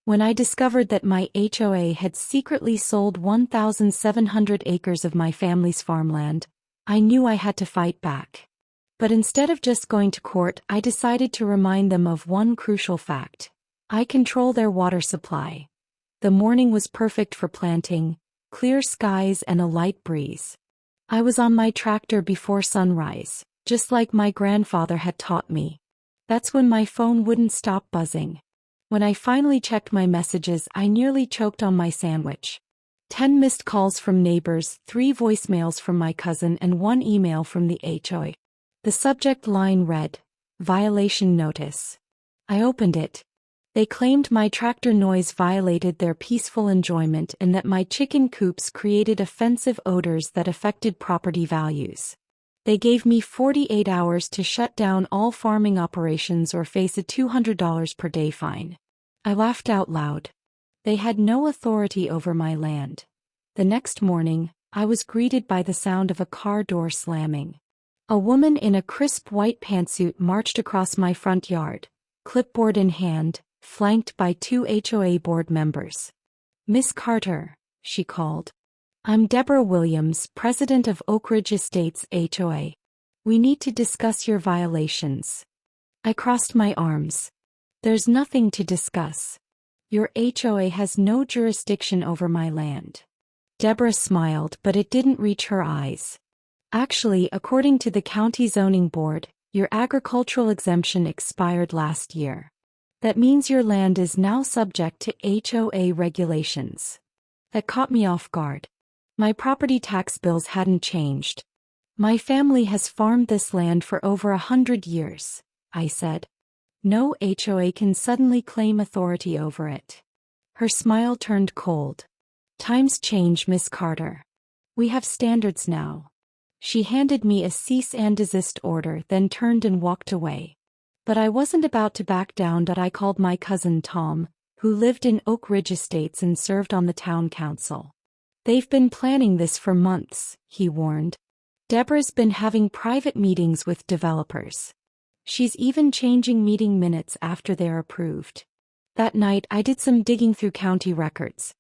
When I discovered that my HOA had secretly sold 1,700 acres of my family's farmland, I knew I had to fight back. But instead of just going to court, I decided to remind them of one crucial fact. I control their water supply. The morning was perfect for planting, clear skies and a light breeze. I was on my tractor before sunrise, just like my grandfather had taught me. That's when my phone wouldn't stop buzzing. When I finally checked my messages, I nearly choked on my sandwich. 10 missed calls from neighbors, 3 voicemails from my cousin, and 1 email from the HOA. The subject line read, "Violation Notice." I opened it. They claimed my tractor noise violated their peaceful enjoyment and that my chicken coops created offensive odors that affected property values. They gave me 48 hours to shut down all farming operations or face a $200 per day fine. I laughed out loud. They had no authority over my land. The next morning, I was greeted by the sound of a car door slamming. A woman in a crisp white pantsuit marched across my front yard, clipboard in hand, flanked by 2 HOA board members. "Miss Carter," she called. "I'm Deborah Williams, president of Oak Ridge Estates HOA. We need to discuss your violations." I crossed my arms. "There's nothing to discuss. Your HOA has no jurisdiction over my land." Deborah smiled, but it didn't reach her eyes. "Actually, according to the county zoning board, your agricultural exemption expired last year. That means your land is now subject to HOA regulations." That caught me off guard. My property tax bills hadn't changed. "My family has farmed this land for over 100 years, I said. "No HOA can suddenly claim authority over it." Her smile turned cold. "Times change, Miss Carter. We have standards now." She handed me a cease and desist order, then turned and walked away. But I wasn't about to back down. I called my cousin Tom, who lived in Oak Ridge Estates and served on the town council. "They've been planning this for months," he warned. "Deborah's been having private meetings with developers. She's even changing meeting minutes after they're approved." That night I did some digging through county records.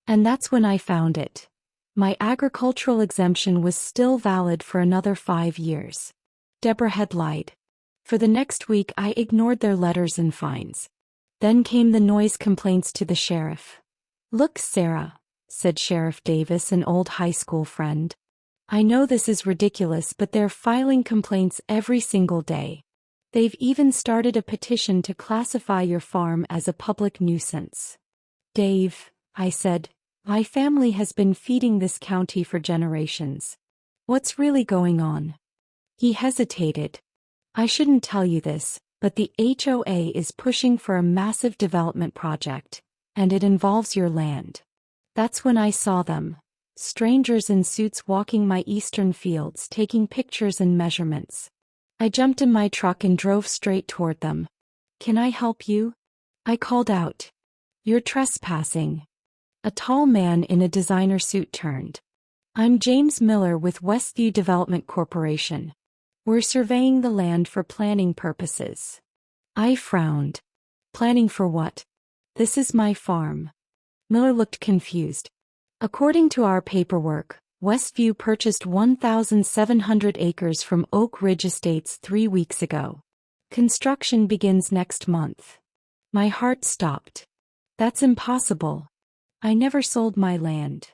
And that's when I found it. My agricultural exemption was still valid for another 5 years. Deborah had lied. For the next week I ignored their letters and fines. Then came the noise complaints to the sheriff. "Look, Sarah," said Sheriff Davis, an old high school friend. "I know this is ridiculous, but they're filing complaints every single day. They've even started a petition to classify your farm as a public nuisance." "Dave," I said, "my family has been feeding this county for generations. What's really going on?" He hesitated. "I shouldn't tell you this, but the HOA is pushing for a massive development project, and it involves your land." That's when I saw them. Strangers in suits walking my eastern fields, taking pictures and measurements. I jumped in my truck and drove straight toward them. "Can I help you?" I called out. "You're trespassing." A tall man in a designer suit turned. "I'm James Miller with Westview Development Corporation. We're surveying the land for planning purposes." I frowned. "Planning for what? This is my farm." Miller looked confused. "According to our paperwork, Westview purchased 1,700 acres from Oak Ridge Estates 3 weeks ago. Construction begins next month." My heart stopped. "That's impossible. I never sold my land."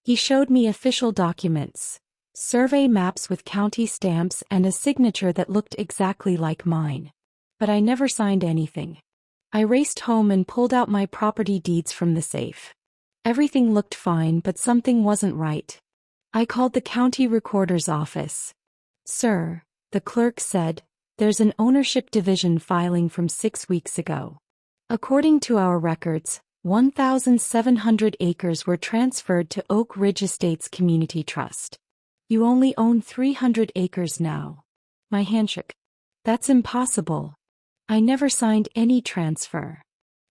He showed me official documents, survey maps with county stamps and a signature that looked exactly like mine. But I never signed anything. I raced home and pulled out my property deeds from the safe. Everything looked fine, but something wasn't right. I called the county recorder's office. "Sir," the clerk said, "there's an ownership division filing from 6 weeks ago. According to our records, 1,700 acres were transferred to Oak Ridge Estates Community Trust. You only own 300 acres now." My hand shook. "That's impossible. I never signed any transfer."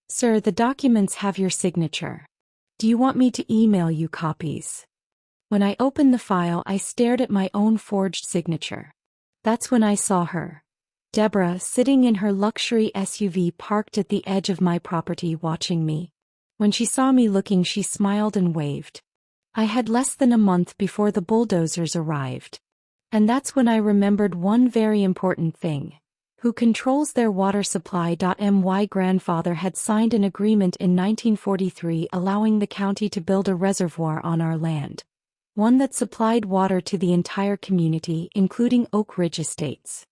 "Sir, the documents have your signature. Do you want me to email you copies?" When I opened the file, I stared at my own forged signature. That's when I saw her. Deborah, sitting in her luxury SUV parked at the edge of my property watching me. When she saw me looking, she smiled and waved. I had less than a month before the bulldozers arrived. And that's when I remembered one very important thing. Who controls their water supply? My grandfather had signed an agreement in 1943 allowing the county to build a reservoir on our land. One that supplied water to the entire community, including Oak Ridge Estates.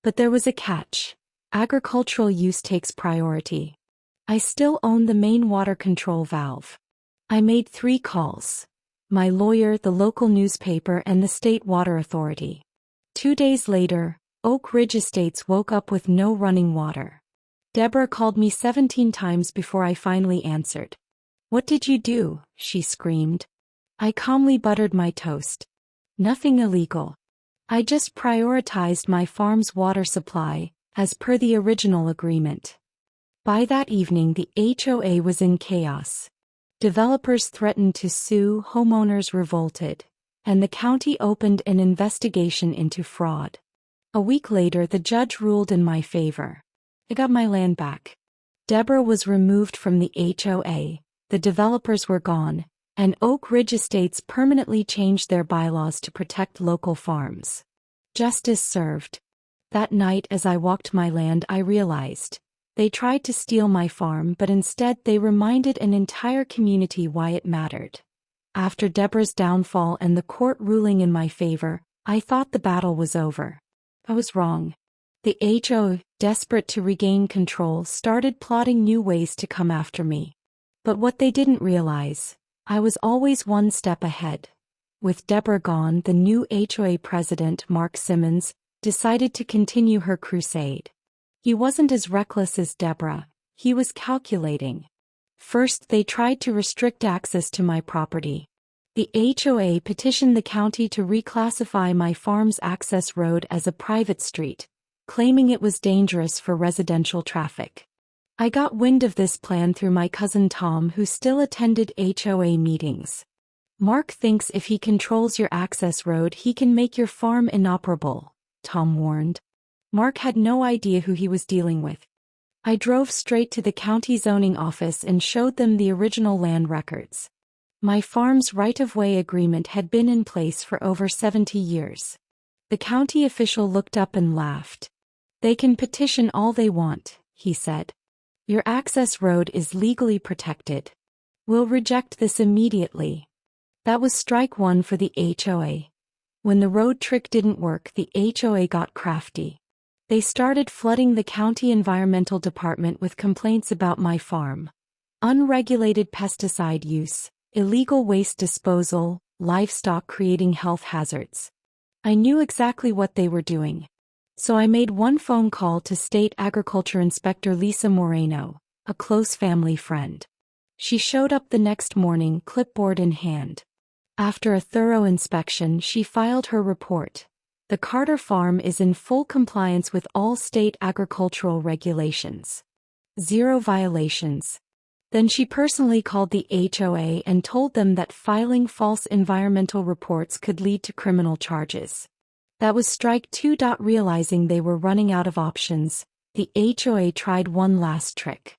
But there was a catch. Agricultural use takes priority. I still own the main water control valve. I made 3 calls. My lawyer, the local newspaper, and the state water authority. 2 days later, Oak Ridge Estates woke up with no running water. Deborah called me 17 times before I finally answered. "What did you do?" she screamed. I calmly buttered my toast. Nothing illegal. I just prioritized my farm's water supply, as per the original agreement. By that evening, the HOA was in chaos. Developers threatened to sue, homeowners revolted, and the county opened an investigation into fraud. A week later, the judge ruled in my favor. I got my land back. Deborah was removed from the HOA, the developers were gone, and Oak Ridge Estates permanently changed their bylaws to protect local farms. Justice served. That night, as I walked my land, I realized. They tried to steal my farm, but instead they reminded an entire community why it mattered. After Deborah's downfall and the court ruling in my favor, I thought the battle was over. I was wrong. The HOA, desperate to regain control, started plotting new ways to come after me. But what they didn't realize, I was always one step ahead. With Deborah gone, the new HOA president, Mark Simmons, decided to continue her crusade. He wasn't as reckless as Deborah, he was calculating. First, they tried to restrict access to my property. The HOA petitioned the county to reclassify my farm's access road as a private street, claiming it was dangerous for residential traffic. I got wind of this plan through my cousin Tom, who still attended HOA meetings. "Mark thinks if he controls your access road, he can make your farm inoperable," Tom warned. Mark had no idea who he was dealing with. I drove straight to the county zoning office and showed them the original land records. My farm's right-of-way agreement had been in place for over 70 years. The county official looked up and laughed. "They can petition all they want," he said. "Your access road is legally protected. We'll reject this immediately." That was strike one for the HOA. When the road trick didn't work, the HOA got crafty. They started flooding the county environmental department with complaints about my farm. Unregulated pesticide use, illegal waste disposal, livestock creating health hazards. I knew exactly what they were doing. So I made one phone call to State Agriculture Inspector Lisa Moreno, a close family friend. She showed up the next morning, clipboard in hand. After a thorough inspection, she filed her report. The Carter Farm is in full compliance with all state agricultural regulations. 0 violations. Then she personally called the HOA and told them that filing false environmental reports could lead to criminal charges. That was strike two. Realizing they were running out of options, the HOA tried one last trick.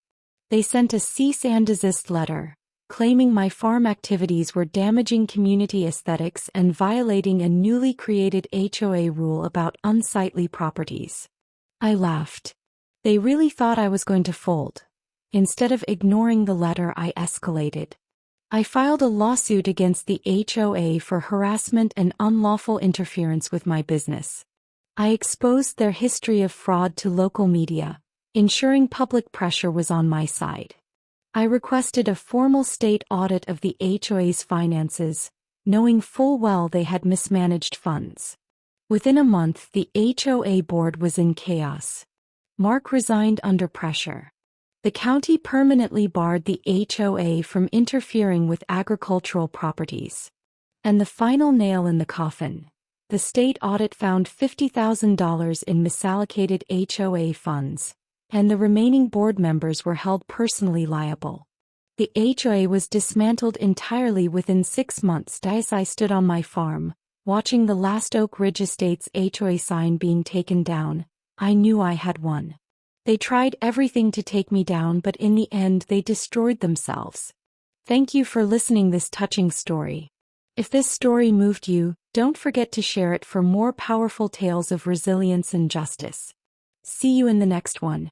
They sent a cease and desist letter, claiming my farm activities were damaging community aesthetics and violating a newly created HOA rule about unsightly properties. I laughed. They really thought I was going to fold. Instead of ignoring the letter, I escalated. I filed a lawsuit against the HOA for harassment and unlawful interference with my business. I exposed their history of fraud to local media, ensuring public pressure was on my side. I requested a formal state audit of the HOA's finances, knowing full well they had mismanaged funds. Within a month, the HOA board was in chaos. Mark resigned under pressure. The county permanently barred the HOA from interfering with agricultural properties. And the final nail in the coffin, the state audit found $50,000 in misallocated HOA funds, and the remaining board members were held personally liable. The HOA was dismantled entirely within 6 months. As I stood on my farm, watching the last Oak Ridge Estates HOA sign being taken down, I knew I had won. They tried everything to take me down, but in the end they destroyed themselves. Thank you for listening this touching story. If this story moved you, don't forget to share it for more powerful tales of resilience and justice. See you in the next one.